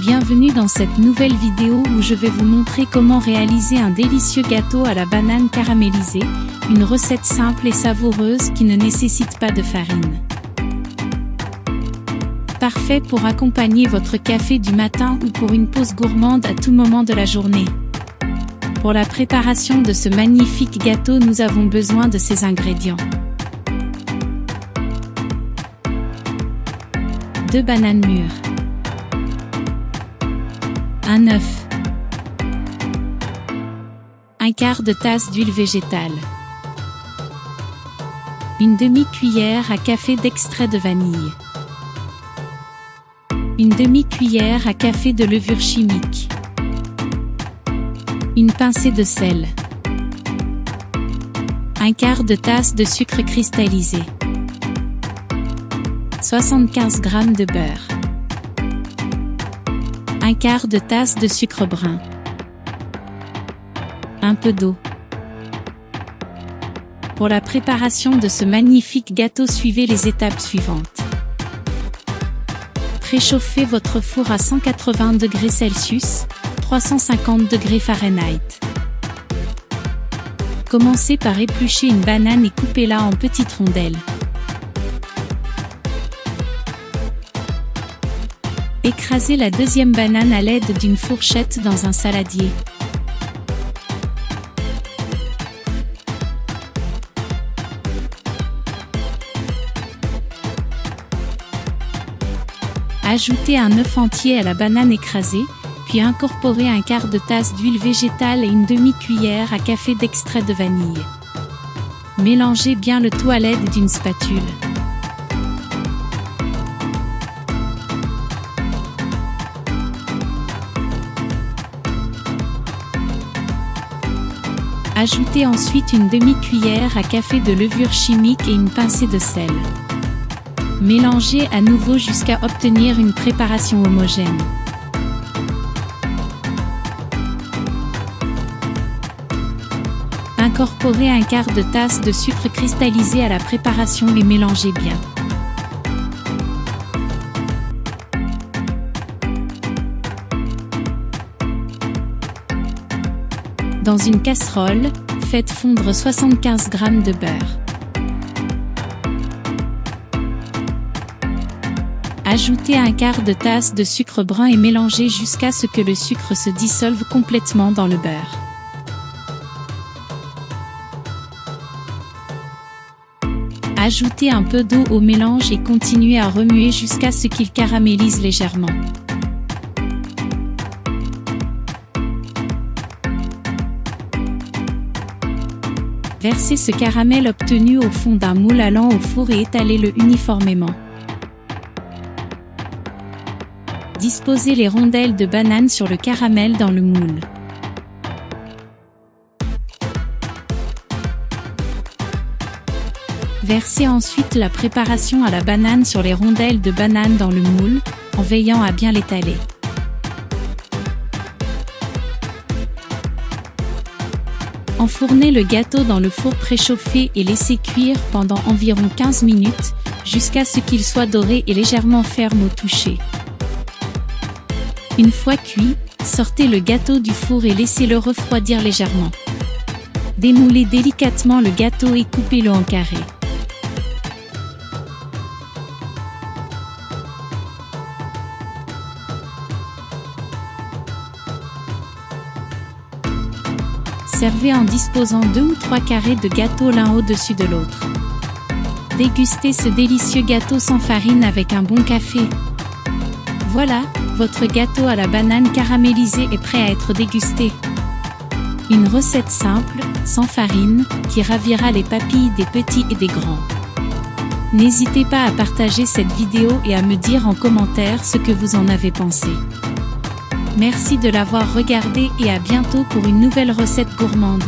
Bienvenue dans cette nouvelle vidéo où je vais vous montrer comment réaliser un délicieux gâteau à la banane caramélisée, une recette simple et savoureuse qui ne nécessite pas de farine. Parfait pour accompagner votre café du matin ou pour une pause gourmande à tout moment de la journée. Pour la préparation de ce magnifique gâteau, nous avons besoin de ces ingrédients. 2 bananes mûres, un œuf, 1/4 de tasse d'huile végétale, une demi-cuillère à café d'extrait de vanille, une demi-cuillère à café de levure chimique, une pincée de sel, 1/4 de tasse de sucre cristallisé, 75 g de beurre, 1/4 de tasse de sucre brun, un peu d'eau. Pour la préparation de ce magnifique gâteau, suivez les étapes suivantes. Préchauffez votre four à 180 degrés Celsius, 350 degrés Fahrenheit. Commencez par éplucher une banane et coupez-la en petites rondelles. Écrasez la deuxième banane à l'aide d'une fourchette dans un saladier. Ajoutez un œuf entier à la banane écrasée, puis incorporez 1/4 de tasse d'huile végétale et une demi-cuillère à café d'extrait de vanille. Mélangez bien le tout à l'aide d'une spatule. Ajoutez ensuite une demi-cuillère à café de levure chimique et une pincée de sel. Mélangez à nouveau jusqu'à obtenir une préparation homogène. Incorporez 1/4 de tasse de sucre cristallisé à la préparation et mélangez bien. Dans une casserole, faites fondre 75 g de beurre. Ajoutez 1/4 de tasse de sucre brun et mélangez jusqu'à ce que le sucre se dissolve complètement dans le beurre. Ajoutez un peu d'eau au mélange et continuez à remuer jusqu'à ce qu'il caramélise légèrement. Versez ce caramel obtenu au fond d'un moule allant au four et étalez-le uniformément. Disposez les rondelles de banane sur le caramel dans le moule. Versez ensuite la préparation à la banane sur les rondelles de banane dans le moule, en veillant à bien l'étaler. Enfournez le gâteau dans le four préchauffé et laissez cuire pendant environ 15 minutes, jusqu'à ce qu'il soit doré et légèrement ferme au toucher. Une fois cuit, sortez le gâteau du four et laissez-le refroidir légèrement. Démoulez délicatement le gâteau et coupez-le en carrés. Servez en disposant 2 ou 3 carrés de gâteau l'un au-dessus de l'autre. Dégustez ce délicieux gâteau sans farine avec un bon café. Voilà, votre gâteau à la banane caramélisée est prêt à être dégusté. Une recette simple, sans farine, qui ravira les papilles des petits et des grands. N'hésitez pas à partager cette vidéo et à me dire en commentaire ce que vous en avez pensé. Merci de l'avoir regardé et à bientôt pour une nouvelle recette gourmande.